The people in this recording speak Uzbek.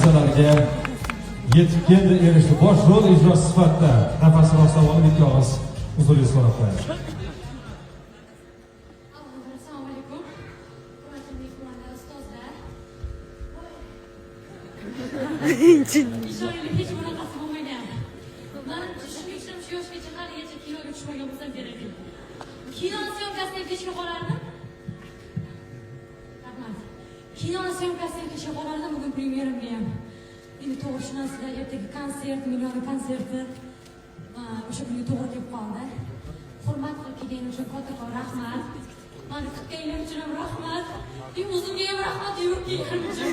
narsalarga yetib keldi, erishdi. Bosh rol ijrosi sifatida nafas rostov olib ikkovimiz huzuringizni so'rab qo'yamiz. Assalomu alaykum. Hurmatli mehmonlar, ustozlar. Ishoninglar, hech bunaqasi bo'lmagan. Men tushunishim shu yoshgacha haligacha kinoga tushmagan bo'lsam kerak. Kino syomkasidan kechga qolardim. Rahmat. Kino syomkasidan kechga qolardim, bugun premyeramga ham. Endi to'g'rishinasida ertaga konsert, Milona konserti. O'sha kunga to'g'ri kelib qoldi. Hurmat qilib kelganing uchun kattakon rahmat. Mani kutganing uchun ham rahmat. O'zimga ham rahmat, yurib kelganim uchun.